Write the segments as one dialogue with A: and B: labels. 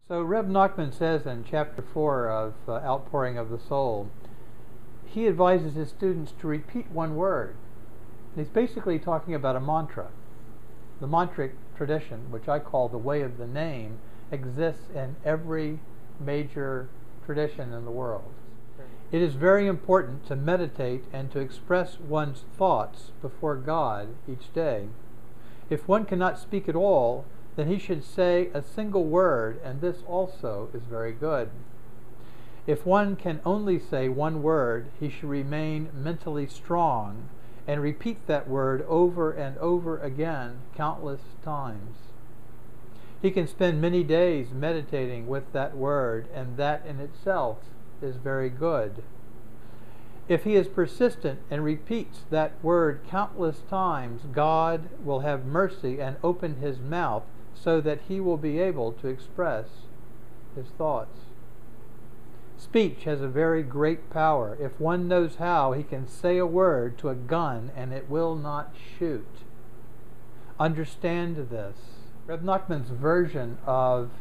A: So Rebbe Nachman says in chapter 4 of Outpouring of the Soul, he advises his students to repeat one word. He's basically talking about a mantra. The mantric tradition, which I call the way of the name, exists in every major tradition in the world. It is very important to meditate and to express one's thoughts before God each day. If one cannot speak at all, then he should say a single word, and this also is very good. If one can only say one word, he should remain mentally strong and repeat that word over and over again countless times. He can spend many days meditating with that word, and that in itself is very good. If he is persistent and repeats that word countless times, God will have mercy and open his mouth so that he will be able to express his thoughts. Speech has a very great power. If one knows how, he can say a word to a gun and it will not shoot. Understand this. Rebbe Nachman's version of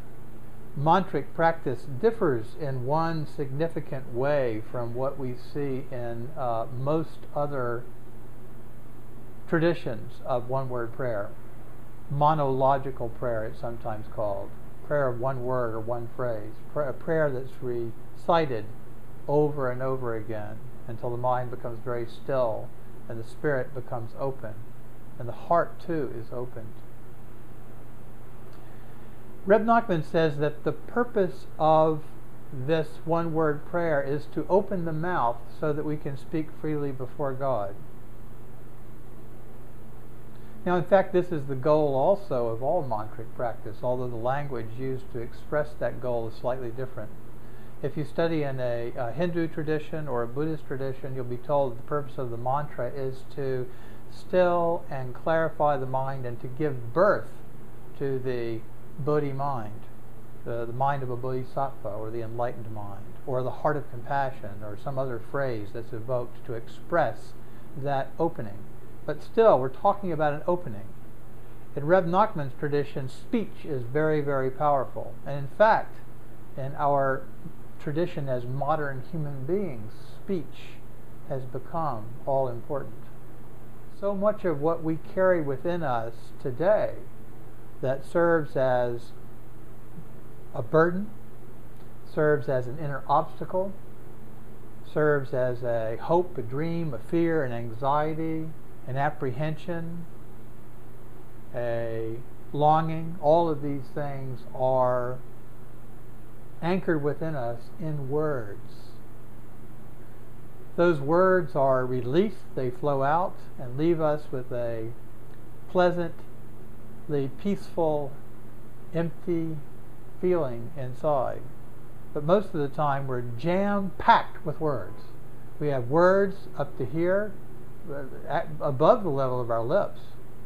A: mantric practice differs in one significant way from what we see in most other traditions of one-word prayer. Monological prayer, it's sometimes called. Prayer of one word or one phrase. A prayer that's recited over and over again until the mind becomes very still and the spirit becomes open and the heart too is opened. Rebbe Nachman says that the purpose of this one-word prayer is to open the mouth so that we can speak freely before God. Now, in fact, this is the goal also of all mantric practice, although the language used to express that goal is slightly different. If you study in a Hindu tradition or a Buddhist tradition, you'll be told that the purpose of the mantra is to still and clarify the mind and to give birth to the Bodhi mind, the mind of a bodhisattva, or the enlightened mind, or the heart of compassion, or some other phrase that's evoked to express that opening. But still, we're talking about an opening. In Rebbe Nachman's tradition, speech is very, very powerful. And in fact, in our tradition as modern human beings, speech has become all important. So much of what we carry within us today that serves as a burden, serves as an inner obstacle, serves as a hope, a dream, a fear, an anxiety, an apprehension, a longing, all of these things are anchored within us in words. Those words are released, they flow out and leave us with a pleasantly peaceful, empty feeling inside. But most of the time we're jam-packed with words. We have words up to here, above the level of our lips,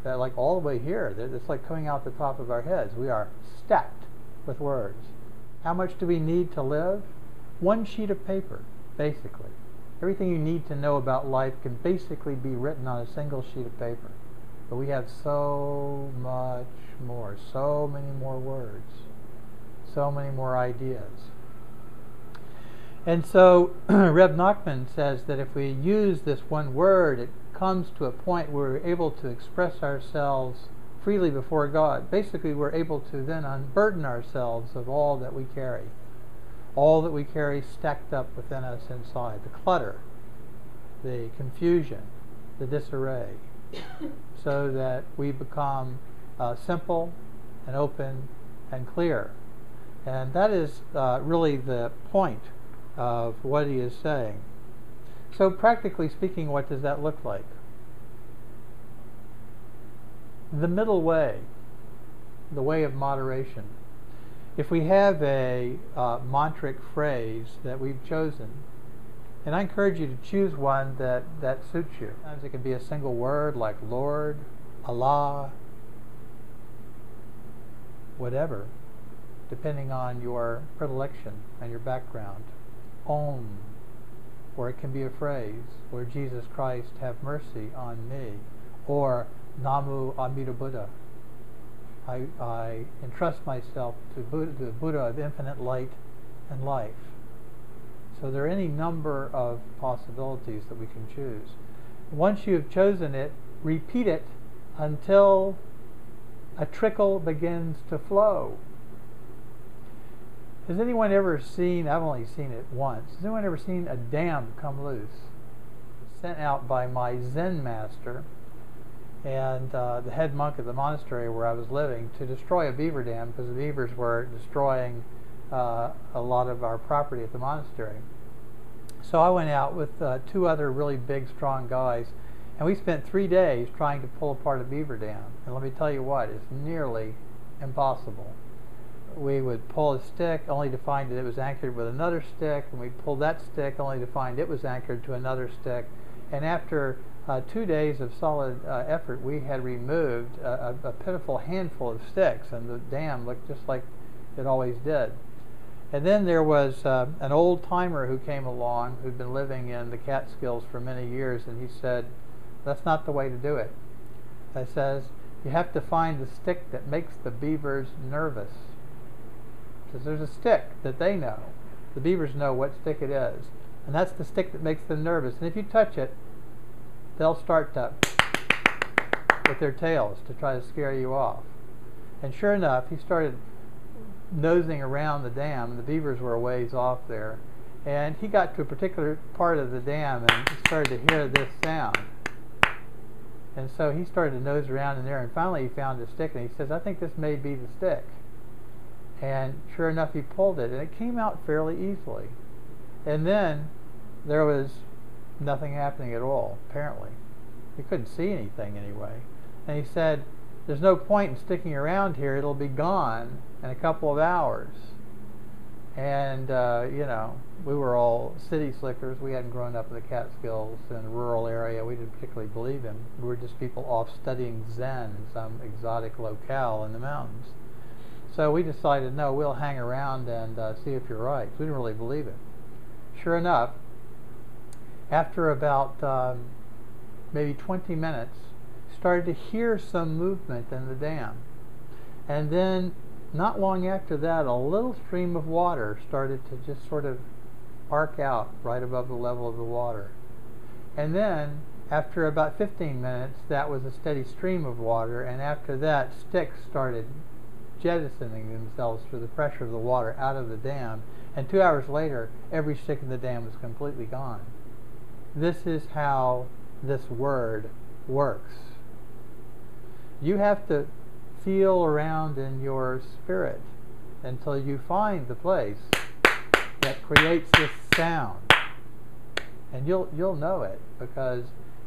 A: like all the way here. It's like coming out the top of our heads. We are stacked with words. How much do we need to live? One sheet of paper, basically. Everything you need to know about life can basically be written on a single sheet of paper. But we have so much more, so many more words, so many more ideas. And so Rebbe Nachman says that if we use this one word, it comes to a point where we're able to express ourselves freely before God. Basically, we're able to then unburden ourselves of all that we carry stacked up within us inside, the clutter, the confusion, the disarray, so that we become simple and open and clear. And that is really the point of what he is saying. So practically speaking, what does that look like? The middle way, the way of moderation. If we have a mantric phrase that we've chosen, and I encourage you to choose one that suits you. Sometimes it can be a single word like Lord, Allah, whatever, depending on your predilection and your background. Om, or it can be a phrase, Lord Jesus Christ, have mercy on me, or Namu Amida Buddha, I entrust myself to the Buddha of infinite light and life. So there are any number of possibilities that we can choose. Once you've chosen it, repeat it until a trickle begins to flow. Has anyone ever seen, I've only seen it once, has anyone ever seen a dam come loose? Sent out by my Zen master and the head monk of the monastery where I was living to destroy a beaver dam because the beavers were destroying a lot of our property at the monastery. So I went out with 2 other really big, strong guys, and we spent 3 days trying to pull apart a beaver dam. And let me tell you what, it's nearly impossible. We would pull a stick only to find that it was anchored with another stick, and we'd pull that stick only to find it was anchored to another stick. And after 2 days of solid effort, we had removed a pitiful handful of sticks, and the dam looked just like it always did. And then there was an old timer who came along who'd been living in the Catskills for many years, and he said, "That's not the way to do it." He says, "You have to find the stick that makes the beavers nervous." Because there's a stick that they know. The beavers know what stick it is. And that's the stick that makes them nervous. And if you touch it, they'll start to with their tails to try to scare you off. And sure enough, he started nosing around the dam, and the beavers were a ways off there. And he got to a particular part of the dam and started to hear this sound. And so he started to nose around in there, and finally he found a stick, and he says, "I think this may be the stick." And sure enough, he pulled it, and it came out fairly easily. And then there was nothing happening at all, apparently. He couldn't see anything anyway. And he said, "There's no point in sticking around here. It'll be gone in a couple of hours." And, we were all city slickers. We hadn't grown up in the Catskills in a rural area. We didn't particularly believe him. We were just people off studying Zen in some exotic locale in the mountains. So we decided, no, we'll hang around and see if you're right. We didn't really believe it. Sure enough, after about maybe 20 minutes, started to hear some movement in the dam. And then, not long after that, a little stream of water started to just sort of arc out right above the level of the water. And then, after about 15 minutes, that was a steady stream of water, and after that, sticks started jettisoning themselves through the pressure of the water out of the dam, and 2 hours later, every stick in the dam was completely gone. This is how this word works. You have to feel around in your spirit until you find the place that creates this sound, and you'll know it, because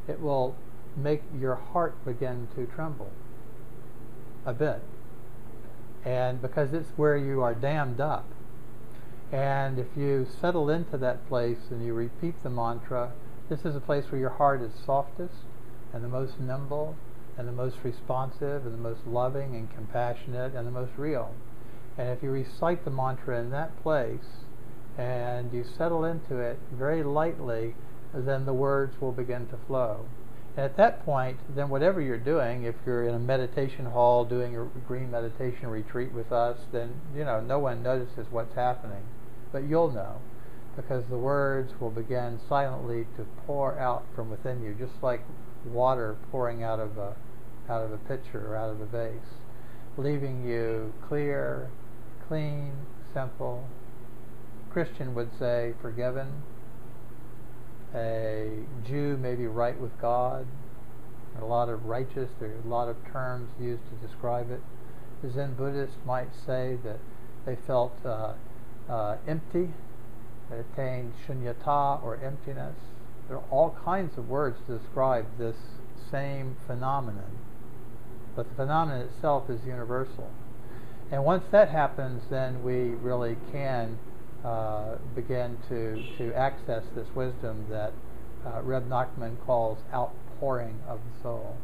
A: it will make your heart begin to tremble a bit. And because it's where you are dammed up. And if you settle into that place and you repeat the mantra, this is a place where your heart is softest and the most nimble and the most responsive and the most loving and compassionate and the most real. And if you recite the mantra in that place and you settle into it very lightly, then the words will begin to flow. And at that point, then whatever you're doing, if you're in a meditation hall doing a green meditation retreat with us, then no one notices what's happening. But you'll know, because the words will begin silently to pour out from within you, just like water pouring out of a pitcher or out of a vase, leaving you clear, clean, simple. Christian would say forgiven. A Jew may be right with God. There are a lot of righteous, there are a lot of terms used to describe it. The Zen Buddhist might say that they felt empty, that attained shunyata, or emptiness. There are all kinds of words to describe this same phenomenon. But the phenomenon itself is universal. And once that happens, then we really can begin to access this wisdom that Rebbe Nachman calls outpouring of the soul.